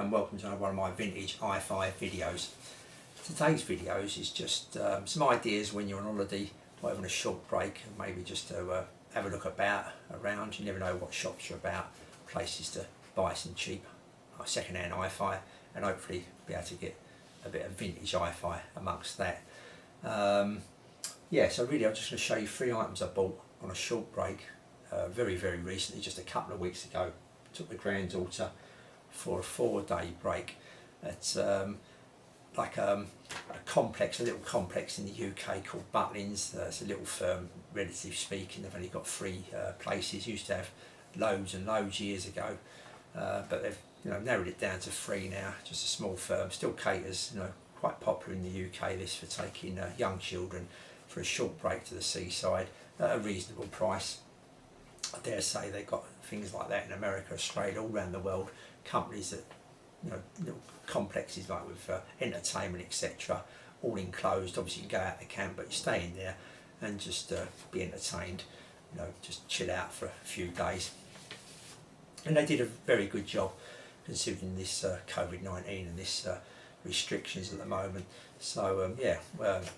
and welcome to another one of my vintage HiFi videos. Today's videos is just some ideas when you're on holiday or having a short break, and maybe just to have a look around. You never know what shops are about, places to buy some cheap second-hand HiFi, and hopefully be able to get a bit of vintage HiFi amongst that. Yeah, so really I'm just going to show you 3 items I bought on a short break very recently, just a couple of weeks ago. Took my granddaughter for a 4-day break at like a little complex in the UK called Butlins. It's a little firm, relatively speaking. They've only got 3 places. Used to have loads and loads years ago, but they've narrowed it down to 3 now. Just a small firm, still caters, quite popular in the UK. This for taking young children for a short break to the seaside at a reasonable price. I dare say they've got things like that in America, Australia, all around the world. Companies that, little complexes like with entertainment, etc., all enclosed. Obviously you can go out the camp, but you stay in there and just be entertained, just chill out for a few days. And they did a very good job considering this COVID-19 and this restrictions at the moment. So yeah,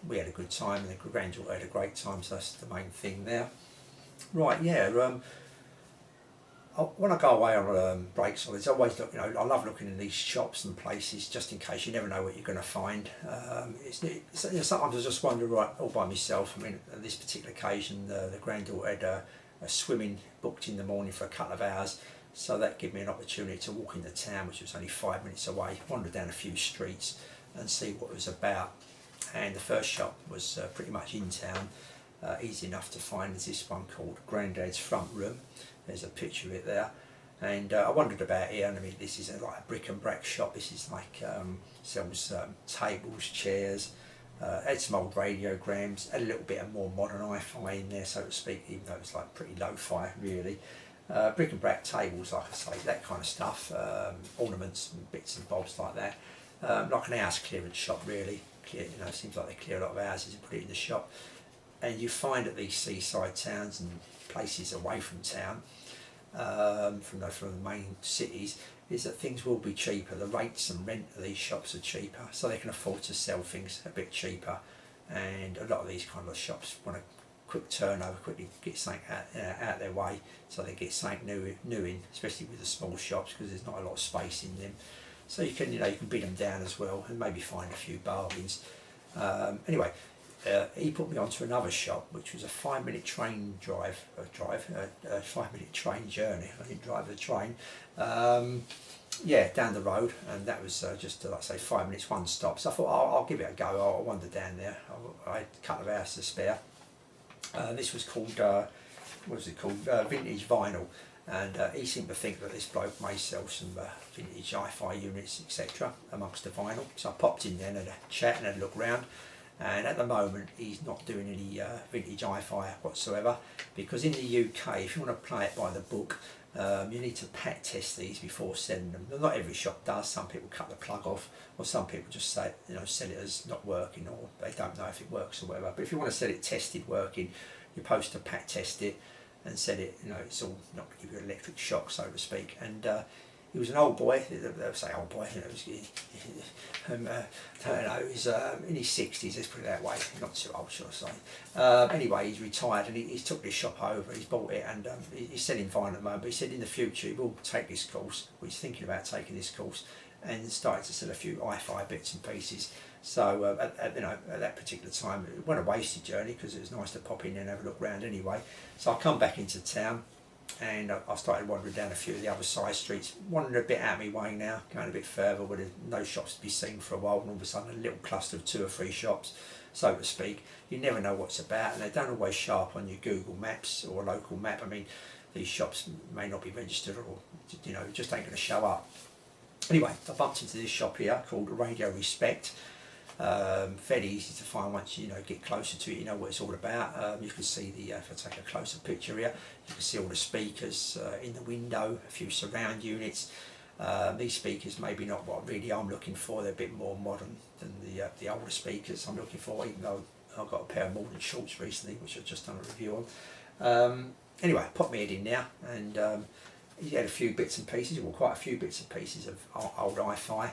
we had a good time, and the granddaughter had a great time, so that's the main thing there. Right, yeah. When I go away on breaks, I always look. I love looking in these shops and places, just in case. You never know what you're going to find. Sometimes I just wonder, right, all by myself. I mean, on this particular occasion, the granddaughter had a swimming booked in the morning for a couple of hours, so that gave me an opportunity to walk into town, which was only 5 minutes away, wander down a few streets and see what it was about. And the first shop was pretty much in town. Easy enough to find. There's this one called Grandad's Front Room. There's a picture of it there, and I wondered about here. And I mean, this is like a brick and brack shop. This is like sells tables, chairs, had some old radiograms, had a little bit of more modern HiFi in there, so to speak, even though it's like pretty lo-fi really. Brick and brack tables, like I say, that kind of stuff, ornaments and bits and bobs like that. Like an house clearance shop really. It seems like they clear a lot of houses and put it in the shop. And you find at these seaside towns and places away from town, from the main cities, is that things will be cheaper. The rates and rent of these shops are cheaper, so they can afford to sell things a bit cheaper. And a lot of these kind of shops want a quick turnover, quickly get something out their way, so they get something new in, especially with the small shops, because there's not a lot of space in them. So you can bid them down as well, and maybe find a few bargains. Anyway. He put me onto another shop, which was a 5-minute train drive, a 5-minute train journey. I didn't drive the train. Yeah, down the road, and that was just like I say 5 minutes, one stop. So I thought I'll give it a go. I'll wander down there. I had a couple of hours to spare. This was called what was it called? Vintage Vinyl, and he seemed to think that this bloke may sell some vintage HiFi units, etc., amongst the vinyl. So I popped in there and had a chat and had a look round. And at the moment he's not doing any vintage HiFi whatsoever, because in the UK, if you want to play it by the book, you need to pack test these before selling them. Not every shop does. Some people cut the plug off, or some people just say, sell it as not working, or they don't know if it works or whatever. But if you want to sell it tested working, you're supposed to pack test it and sell it. It's all not to give you an electric shock, so to speak. And he was an old boy. They'll say old boy. I don't know. He's in his 60s. Let's put it that way. Not too old, should I say? Anyway, he's retired, and he's took this shop over. He's bought it, and he's selling vinyl at the moment. But he said in the future he will take this course. Well, he's thinking about taking this course, and started to sell a few HiFi bits and pieces. So at that particular time, it wasn't a wasted journey, because it was nice to pop in there and have a look round anyway. So I come back into town, and I started wandering down a few of the other side streets, wandering a bit out of my way now, going a bit further where there's no shops to be seen for a while, and all of a sudden a little cluster of 2 or 3 shops, so to speak. You never know what's about, and they don't always show up on your Google Maps or a local map. I mean, these shops may not be registered, or just ain't going to show up. Anyway, I bumped into this shop here called Radio Respect. Fairly easy to find once you get closer to it. You know what it's all about. You can see if I take a closer picture here, you can see all the speakers in the window, a few surround units. These speakers maybe not what really I'm looking for. They're a bit more modern than the older speakers I'm looking for, even though I've got a pair of Morton Shorts recently, which I've just done a review on. Anyway, pop my head in now, and he had a few bits and pieces, well, quite a few bits and pieces of old HiFi.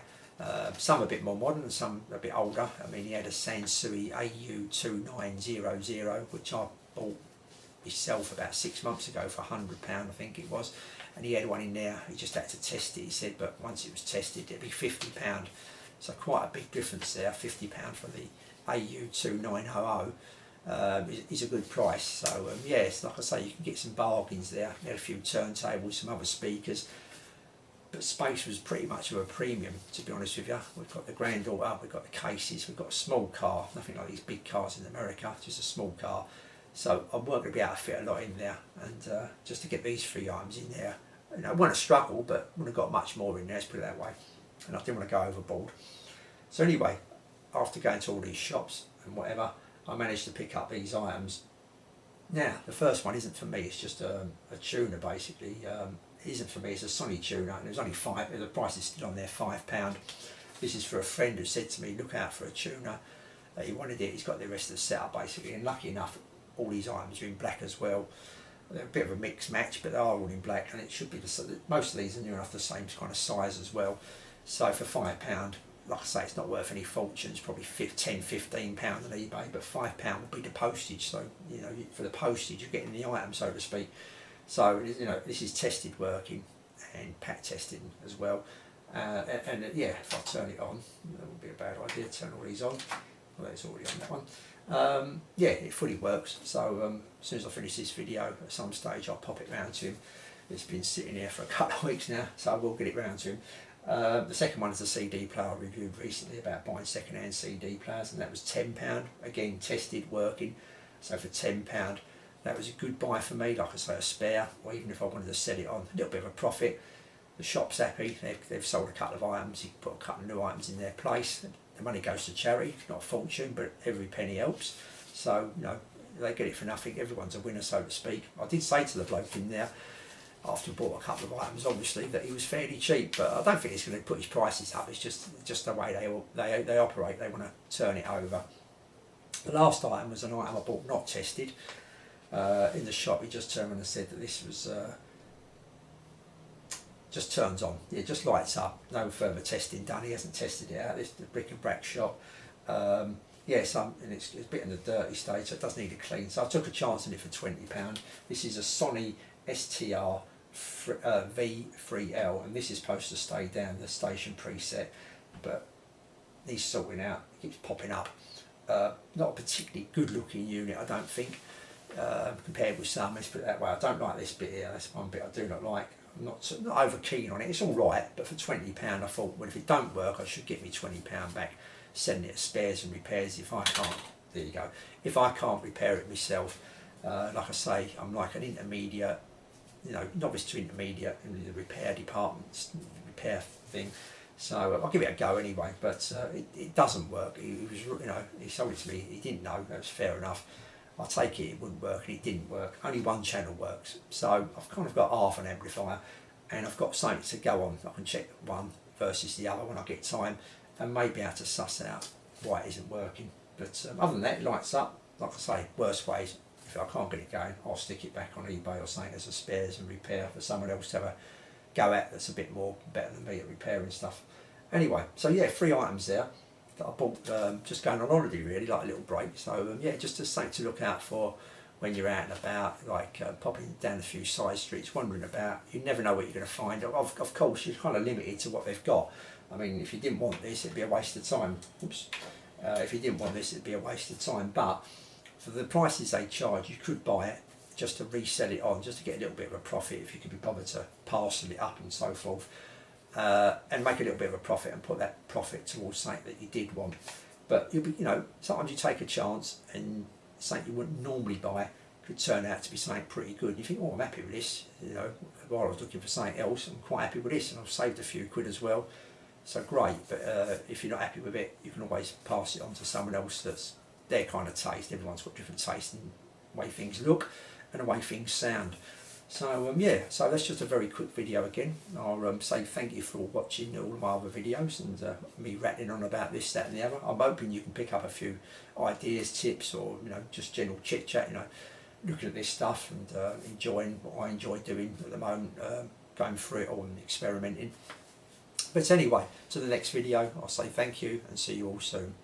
Some a bit more modern, some a bit older. I mean, he had a Sansui AU2900, which I bought myself about 6 months ago for £100, I think it was. And he had one in there, he just had to test it, he said, but once it was tested, it'd be £50. So quite a big difference there, £50 for the AU2900. Is a good price. So yes, like I say, you can get some bargains there. We had a few turntables, some other speakers, but space was pretty much of a premium, to be honest with you. We've got the granddaughter, we've got the cases, we've got a small car, nothing like these big cars in America, just a small car. So I weren't going to be able to fit a lot in there, and just to get these 3 items in there, you know, it wasn't a struggle, but wouldn't have got much more in there, let's put it that way. And I didn't want to go overboard. So anyway, after going to all these shops and whatever, I managed to pick up these items. Now, the first one isn't for me, it's just a tuner basically. It isn't for me, it's a Sony tuner, and it was only the price is still on there, £5. This is for a friend who said to me, look out for a tuner. He wanted it, he's got the rest of the setup basically, and lucky enough, all these items are in black as well. They're a bit of a mixed match, but they are all in black, and it should be, most of these are near enough the same kind of size as well. So for £5, like I say, it's not worth any fortunes, probably £10–15 on eBay, but £5 would be the postage. So you know, for the postage, you're getting the item, so to speak. So you know, this is tested working and pack tested as well. And yeah, if I turn it on, that would be a bad idea. Turn all these on. Well, it's already on that one. Yeah, it fully works. So as soon as I finish this video, at some stage I'll pop it round to him. It's been sitting here for a couple of weeks now, so I will get it round to him. The second one is a CD player I reviewed recently about buying second-hand CD players, and that was £10. Again, tested, working. So for £10, that was a good buy for me. Like I say, a spare, or even if I wanted to sell it on, a little bit of a profit. The shop's happy. They've sold a couple of items. You can put a couple of new items in their place. The money goes to charity, not a fortune, but every penny helps. So you know, they get it for nothing. Everyone's a winner, so to speak. I did say to the bloke in there, after I bought a couple of items, obviously, that he was fairly cheap, but I don't think he's going to put his prices up. It's just the way they operate. They want to turn it over. The last item was an item I bought not tested. In the shop, he just turned around and said that this was just turns on. It just lights up. No further testing done. He hasn't tested it out. This is the brick and brack shop. And it's a bit in the dirty state, so it does need a clean. So I took a chance on it for £20. This is a Sony STR V3L, and this is supposed to stay down the station preset, but needs sorting out. It keeps popping up. Not a particularly good looking unit, I don't think, compared with some. Let's put it that way. I don't like this bit here. That's one bit I do not like. I'm not over keen on it. It's all right, but for £20 I thought, well, if it don't work, I should get me £20 back, send it to spares and repairs. If I can't, there you go. If I can't repair it myself, like I say, I'm like an intermediate, you know, novice to intermediate in the repair department, repair thing. So I'll give it a go anyway. But it doesn't work. He was, you know, he sold it to me. He didn't know. That was fair enough. I take it wouldn't work, and it didn't work. Only one channel works. So I've kind of got half an amplifier, and I've got something to go on. I can check one versus the other when I get time, and maybe able to suss out why it isn't working. But other than that, it lights up. Like I say, worst ways, if I can't get it going, I'll stick it back on eBay or something as a spares and repair for someone else to have a go at that's a bit more better than me at repairing stuff. Anyway, so yeah, 3 items there that I bought just going on holiday, really, like a little break. So yeah, just something to look out for when you're out and about, like popping down a few side streets, wandering about. You never know what you're going to find. Of course, you're kind of limited to what they've got. I mean, if you didn't want this, it'd be a waste of time. Oops. If you didn't want this, it'd be a waste of time. But for the prices they charge, you could buy it just to resell it on, just to get a little bit of a profit if you could be bothered to parcel it up and so forth. And make a little bit of a profit and put that profit towards something that you did want. But you'll be, you know, sometimes you take a chance and something you wouldn't normally buy could turn out to be something pretty good. And you think, oh, I'm happy with this. You know, while I was looking for something else, I'm quite happy with this, and I've saved a few quid as well. So great. But if you're not happy with it, you can always pass it on to someone else that's their kind of taste. Everyone's got different taste in the way things look and the way things sound. So yeah, so that's just a very quick video again. I'll say thank you for watching all of my other videos and me rattling on about this, that and the other. I'm hoping you can pick up a few ideas, tips, or you know, just general chit chat, you know, looking at this stuff and enjoying what I enjoy doing at the moment. going through it all and experimenting. But anyway, to the next video, I'll say thank you and see you all soon.